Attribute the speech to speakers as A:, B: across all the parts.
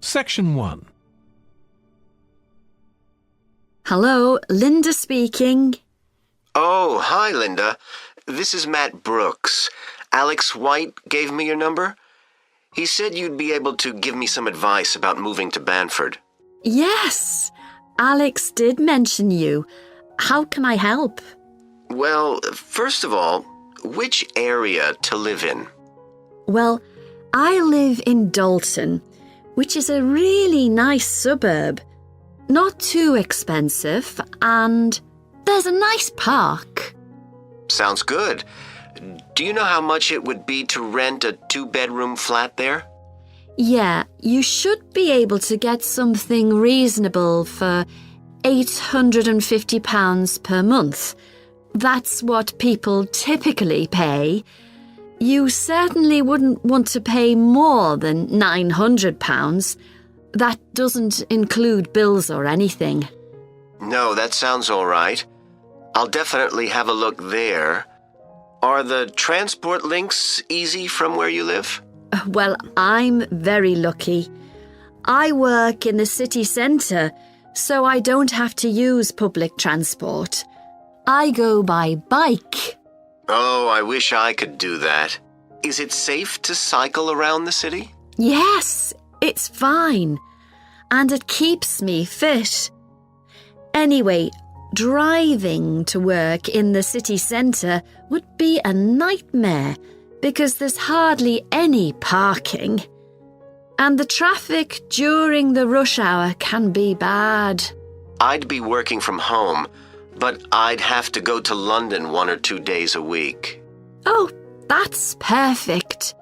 A: Section 1.
B: Hello, Linda speaking.
C: Oh, hi, Linda. This is Matt Brooks. Alex White gave me your number. He said you'd be able to give me some advice about moving to Banford.
B: Yes, Alex did mention you. How can I help?
C: Well, first of all, which area to live in?
B: Well, I live in Dalton, which is a really nice suburb. Not too expensive, and there's a nice park.
C: Sounds good. Do you know how much it would be to rent a 2-bedroom flat there?
B: Yeah, you should be able to get something reasonable for £850 per month. That's what people typically pay. You certainly wouldn't want to pay more than £900. That doesn't include bills or anything.
C: No, that sounds all right. I'll definitely have a look there. Are the transport links easy from where you live?
B: Well, I'm very lucky. I work in the city centre, so I don't have to use public transport. I go by bike.
C: Oh, I wish I could do that. Is it safe to cycle around the city?
B: Yes, it's fine. And it keeps me fit. Anyway, driving to work in the city centre would be a nightmare because there's hardly any parking. And the traffic during the rush hour can be bad.
C: I'd be working from home, but I'd have to go to London 1 or 2 days a week.
B: Oh, that's perfect.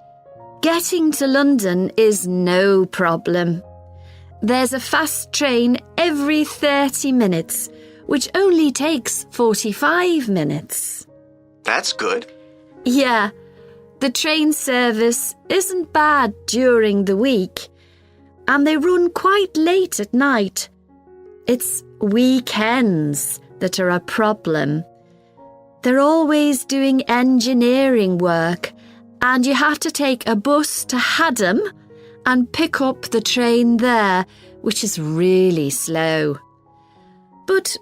B: Getting to London is no problem. There's a fast train every 30 minutes, which only takes 45 minutes.
C: That's good.
B: Yeah, the train service isn't bad during the week, and they run quite late at night. It's weekends that are a problem. They're always doing engineering work, and you have to take a bus to Haddam and pick up the train there, which is really slow. But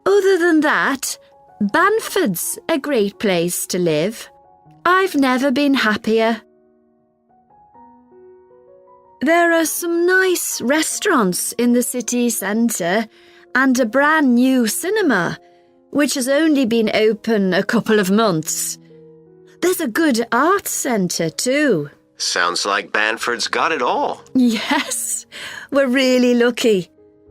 B: other than that, Banford's a great place to live. I've never been happier. There are some nice restaurants in the city centre and a brand new cinema, which has only been open a couple of months. There's a good art centre too.
C: Sounds like Banford's got it all.
B: Yes, we're really lucky.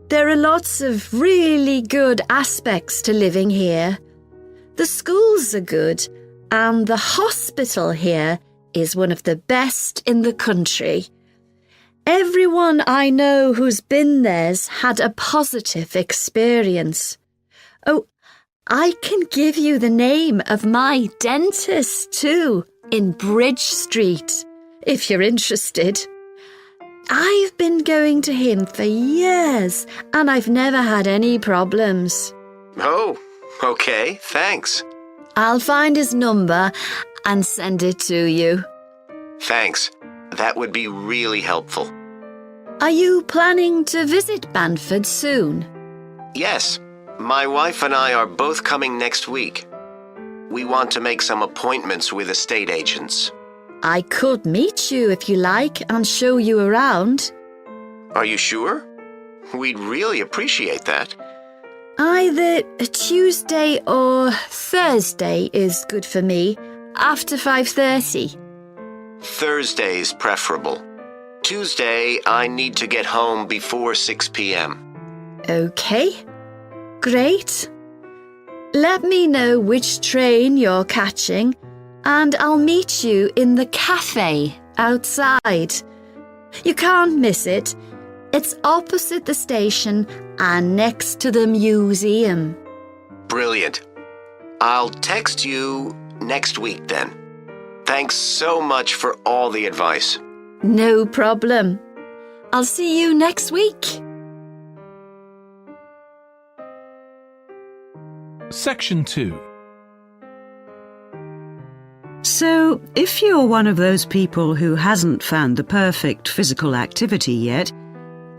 B: There are lots of really good aspects to living here. The schools are good, and the hospital here is one of the best in the country. Everyone I know who's been there's had a positive experience. Oh, I can give you the name of my dentist too, in Bridge Street, if you're interested. I've been going to him for years, and I've never had any problems.
C: Oh, okay, thanks.
B: I'll find his number and send it to you.
C: Thanks. That would be really helpful.
B: Are you planning to visit Banford soon?
C: Yes, my wife and I are both coming next week. We want to make some appointments with estate agents.
B: I could meet you if you like and show you around.
C: Are you sure? We'd really appreciate that.
B: Either a Tuesday or Thursday is good for me, after 5:30.
C: Thursday's preferable. Tuesday, I need to get home before 6 p.m.
B: Okay, great. Let me know which train you're catching, and I'll meet you in the cafe outside. You can't miss it. It's opposite the station and next to the museum.
C: Brilliant. I'll text you next week then. Thanks so much for all the advice.
B: No problem. I'll see you next week.
A: Section 2.
D: So, if you're one of those people who hasn't found the perfect physical activity yet,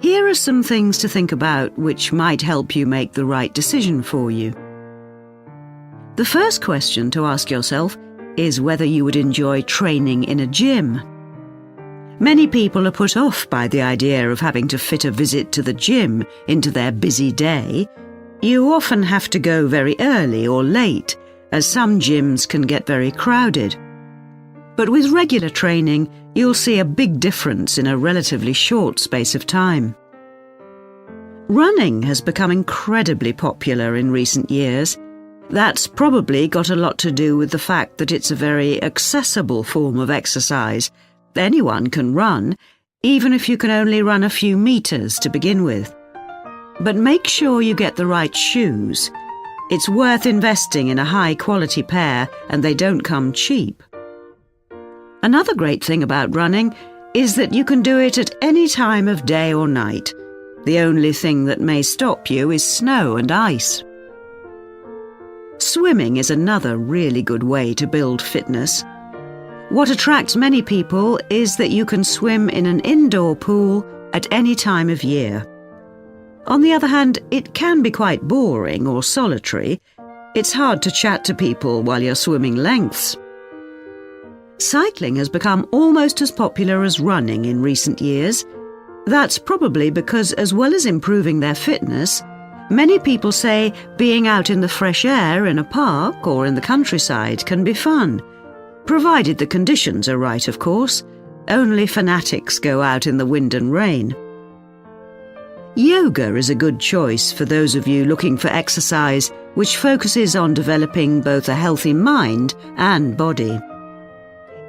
D: Here are some things to think about which might help you make the right decision for you. The first question to ask yourself is whether you would enjoy training in a gym. Many people are put off by the idea of having to fit a visit to the gym into their busy day. You often have to go very early or late, as some gyms can get very crowded. But with regular training, you'll see a big difference in a relatively short space of time. Running has become incredibly popular in recent years. That's probably got a lot to do with the fact that it's a very accessible form of exercise. Anyone can run, even if you can only run a few meters to begin with. But make sure you get the right shoes. It's worth investing in a high-quality pair, and they don't come cheap. Another great thing about running is that you can do it at any time of day or night. The only thing that may stop you is snow and ice. Swimming is another really good way to build fitness. What attracts many people is that you can swim in an indoor pool at any time of year. On the other hand, it can be quite boring or solitary. It's hard to chat to people while you're swimming lengths. Cycling has become almost as popular as running in recent years. That's probably because, as well as improving their fitness, many people say being out in the fresh air in a park or in the countryside can be fun. Provided the conditions are right, of course. Only fanatics go out in the wind and rain. Yoga is a good choice for those of you looking for exercise which focuses on developing both a healthy mind and body.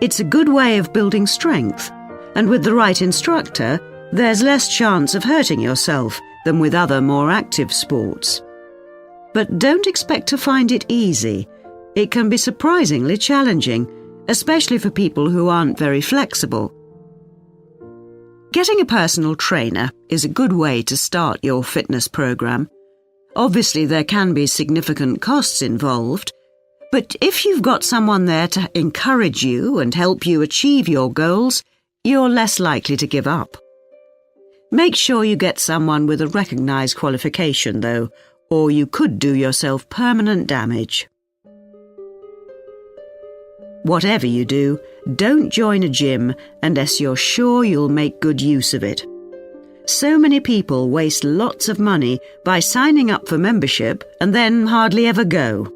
D: It's a good way of building strength, and with the right instructor, there's less chance of hurting yourself than with other more active sports. But don't expect to find it easy. It can be surprisingly challenging, especially for people who aren't very flexible. Getting a personal trainer is a good way to start your fitness program. Obviously, there can be significant costs involved, but if you've got someone there to encourage you and help you achieve your goals, you're less likely to give up. Make sure you get someone with a recognised qualification, though, or you could do yourself permanent damage. Whatever you do, don't join a gym unless you're sure you'll make good use of it. So many people waste lots of money by signing up for membership and then hardly ever go.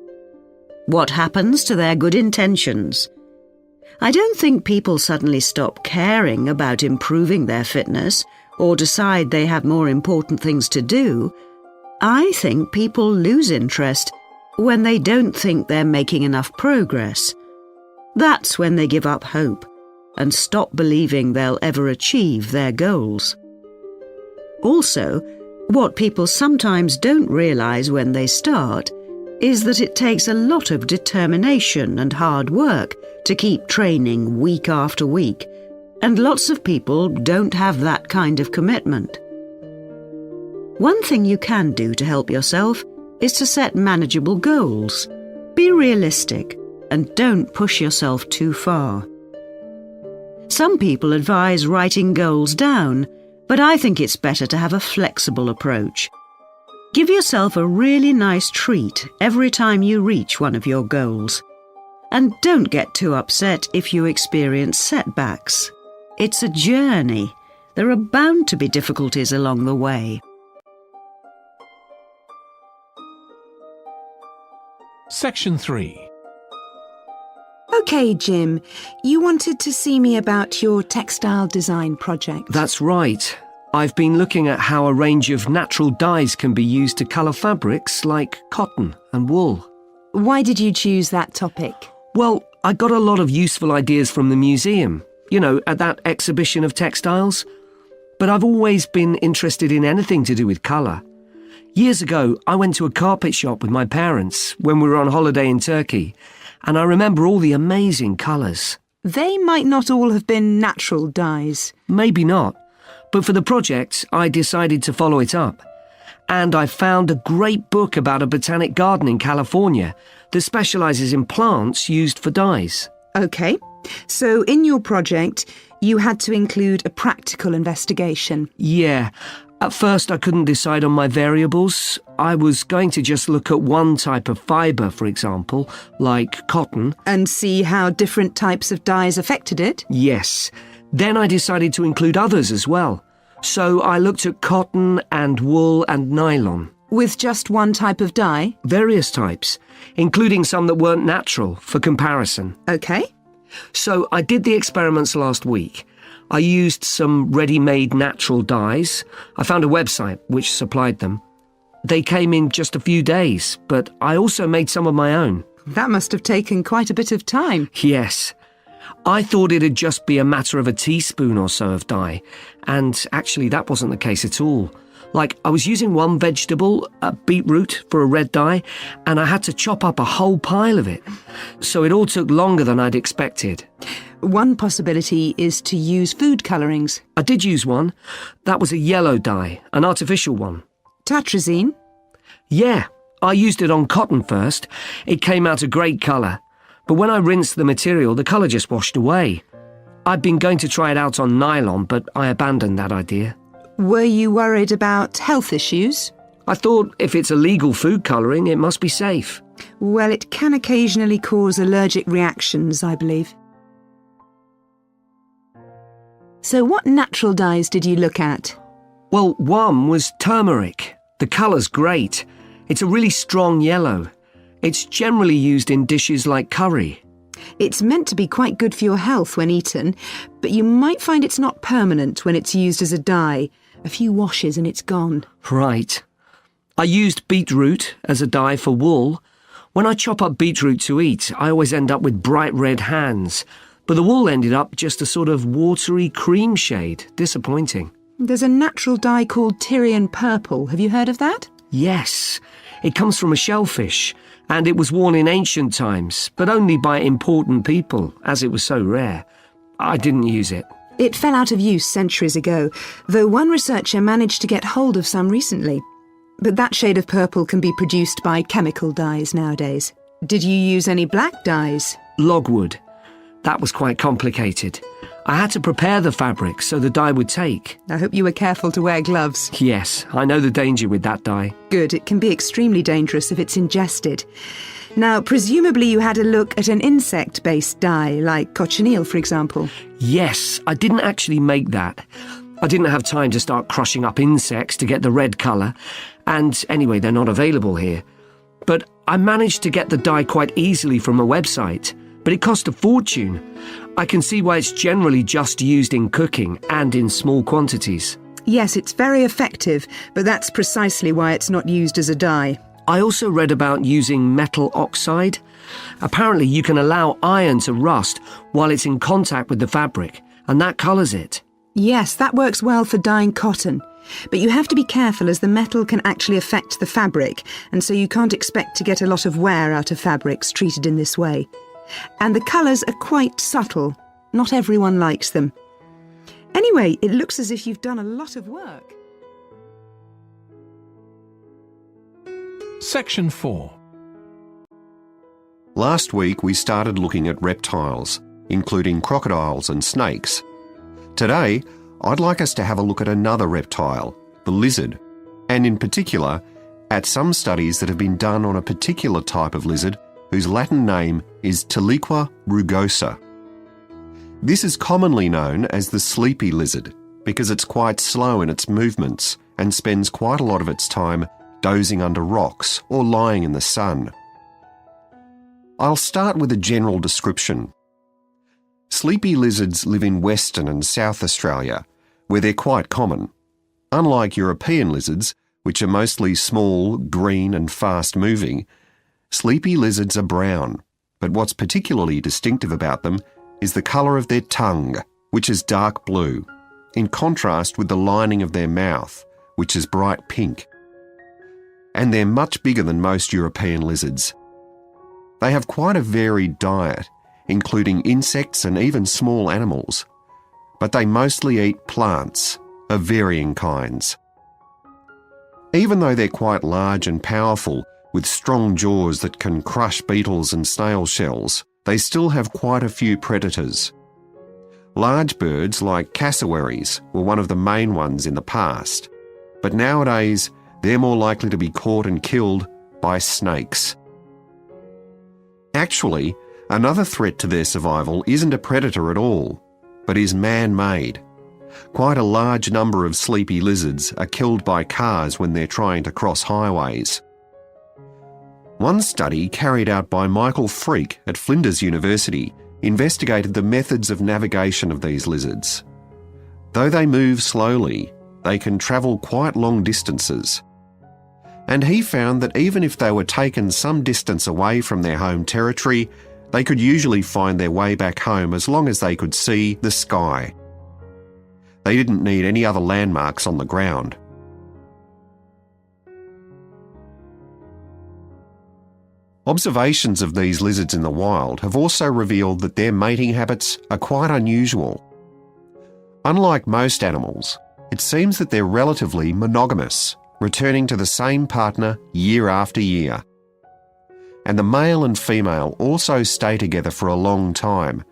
D: What happens to their good intentions? I don't think people suddenly stop caring about improving their fitness or decide they have more important things to do. I think people lose interest when they don't think they're making enough progress. That's when they give up hope and stop believing they'll ever achieve their goals. Also, what people sometimes don't realise when they start is that it takes a lot of determination and hard work to keep training week after week, and lots of people don't have that kind of commitment. One thing you can do to help yourself is to set manageable goals. Be realistic and don't push yourself too far. Some people advise writing goals down, but I think it's better to have a flexible approach. Give yourself a really nice treat every time you reach one of your goals. And don't get too upset if you experience setbacks. It's a journey. There are bound to be difficulties along the way.
A: Section 3.
E: OK, Jim, you wanted to see me about your textile design project.
F: That's right. I've been looking at how a range of natural dyes can be used to colour fabrics like cotton and wool.
E: Why did you choose that topic?
F: Well, I got a lot of useful ideas from the museum, at that exhibition of textiles. But I've always been interested in anything to do with colour. Years ago, I went to a carpet shop with my parents when we were on holiday in Turkey, and I remember all the amazing colours.
E: They might not all have been natural dyes.
F: Maybe not, but for the project, I decided to follow it up. And I found a great book about a botanic garden in California that specialises in plants used for dyes.
E: OK, so in your project, you had to include a practical investigation.
F: Yeah, At first I couldn't decide on my variables. I was going to just look at one type of fibre, for example, like cotton.
E: And see how different types of dyes affected it?
F: Yes. Then I decided to include others as well. So I looked at cotton and wool and nylon.
E: With just one type of dye?
F: Various types, including some that weren't natural, for comparison.
E: OK.
F: So I did the experiments last week. I used some ready-made natural dyes. I found a website which supplied them. They came in just a few days, but I also made some of my own.
E: That must have taken quite a bit of time.
F: Yes. I thought it'd just be a matter of a teaspoon or so of dye, and actually that wasn't the case at all. Like, I was using one vegetable, a beetroot, for a red dye, and I had to chop up a whole pile of it. So it all took longer than I'd expected.
E: One possibility is to use food colourings.
F: I did use one. That was a yellow dye, an artificial one.
E: Tartrazine?
F: Yeah, I used it on cotton first. It came out a great colour. But when I rinsed the material, the colour just washed away. I'd been going to try it out on nylon, but I abandoned that idea.
E: Were you worried about health issues?
F: I thought if it's a legal food colouring, it must be safe.
E: Well, it can occasionally cause allergic reactions, I believe. So what natural dyes did you look at?
F: Well, one was turmeric. The colour's great. It's a really strong yellow. It's generally used in dishes like curry.
E: It's meant to be quite good for your health when eaten, but you might find it's not permanent when it's used as a dye. A few washes and it's gone.
F: Right. I used beetroot as a dye for wool. When I chop up beetroot to eat, I always end up with bright red hands. But the wool ended up just a sort of watery cream shade. Disappointing.
E: There's a natural dye called Tyrian purple. Have you heard of that?
F: Yes. It comes from a shellfish, and it was worn in ancient times, but only by important people, as it was so rare. I didn't use it.
E: It fell out of use centuries ago, though one researcher managed to get hold of some recently. But that shade of purple can be produced by chemical dyes nowadays. Did you use any black dyes?
F: Logwood. That was quite complicated. I had to prepare the fabric so the dye would take.
E: I hope you were careful to wear gloves.
F: Yes, I know the danger with that dye.
E: Good, it can be extremely dangerous if it's ingested. Now, presumably you had a look at an insect-based dye, like cochineal, for example.
F: Yes, I didn't actually make that. I didn't have time to start crushing up insects to get the red colour, and anyway, they're not available here. But I managed to get the dye quite easily from a website, but it cost a fortune. I can see why it's generally just used in cooking and in small quantities.
E: Yes, it's very effective, but that's precisely why it's not used as a dye.
F: I also read about using metal oxide. Apparently you can allow iron to rust while it's in contact with the fabric, and that colours it.
E: Yes, that works well for dyeing cotton. But you have to be careful as the metal can actually affect the fabric, and so you can't expect to get a lot of wear out of fabrics treated in this way. And the colours are quite subtle. Not everyone likes them. Anyway, it looks as if you've done a lot of work.
A: Section 4.
G: Last week we started looking at reptiles, including crocodiles and snakes. Today, I'd like us to have a look at another reptile, the lizard, and in particular, at some studies that have been done on a particular type of lizard whose Latin name is Tiliqua rugosa. This is commonly known as the sleepy lizard because it's quite slow in its movements and spends quite a lot of its time dozing under rocks or lying in the sun. I'll start with a general description. Sleepy lizards live in Western and South Australia, where they're quite common. Unlike European lizards, which are mostly small, green and fast-moving, sleepy lizards are brown, but what's particularly distinctive about them is the colour of their tongue, which is dark blue, in contrast with the lining of their mouth, which is bright pink. And they're much bigger than most European lizards. They have quite a varied diet, including insects and even small animals, but they mostly eat plants of varying kinds. Even though they're quite large and powerful, with strong jaws that can crush beetles and snail shells, they still have quite a few predators. Large birds like cassowaries were one of the main ones in the past, but nowadays they're more likely to be caught and killed by snakes. Actually, another threat to their survival isn't a predator at all, but is man-made. Quite a large number of sleepy lizards are killed by cars when they're trying to cross highways. One study carried out by Michael Freak at Flinders University investigated the methods of navigation of these lizards. Though they move slowly, they can travel quite long distances. And he found that even if they were taken some distance away from their home territory, they could usually find their way back home as long as they could see the sky. They didn't need any other landmarks on the ground. Observations of these lizards in the wild have also revealed that their mating habits are quite unusual. Unlike most animals, it seems that they're relatively monogamous, returning to the same partner year after year. And the male and female also stay together for a long time,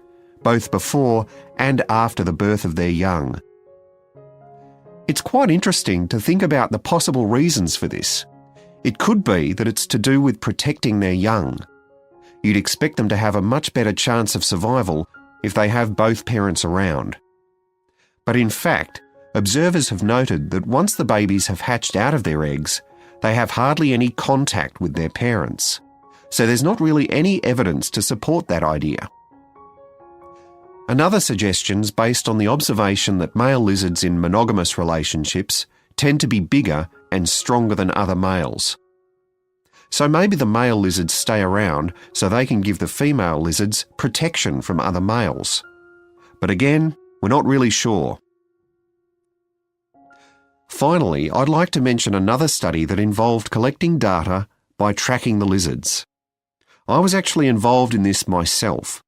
G: both before and after the birth of their young. It's quite interesting to think about the possible reasons for this. It could be that it's to do with protecting their young. You'd expect them to have a much better chance of survival if they have both parents around. But in fact, observers have noted that once the babies have hatched out of their eggs, they have hardly any contact with their parents. So there's not really any evidence to support that idea. Another suggestion's based on the observation that male lizards in monogamous relationships tend to be bigger and stronger than other males. So maybe the male lizards stay around so they can give the female lizards protection from other males. But again, we're not really sure. Finally, I'd like to mention another study that involved collecting data by tracking the lizards. I was actually involved in this myself.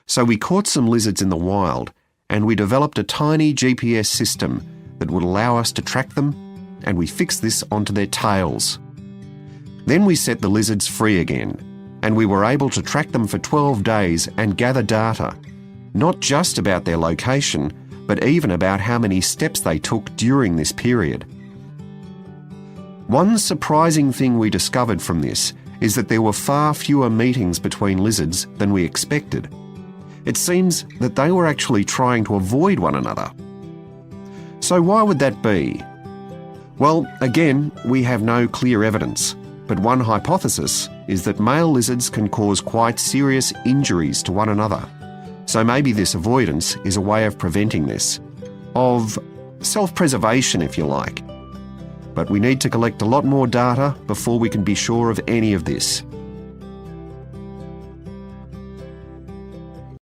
G: So we caught some lizards in the wild and we developed a tiny GPS system that would allow us to track them, and we fixed this onto their tails. Then we set the lizards free again, and we were able to track them for 12 days and gather data, not just about their location, but even about how many steps they took during this period. One surprising thing we discovered from this is that there were far fewer meetings between lizards than we expected. It seems that they were actually trying to avoid one another. So why would that be? Well, again, we have no clear evidence, but one hypothesis is that male lizards can cause quite serious injuries to one another. So maybe this avoidance is a way of preventing this, of self-preservation if you like. But we need to collect a lot more data before we can be sure of any of this.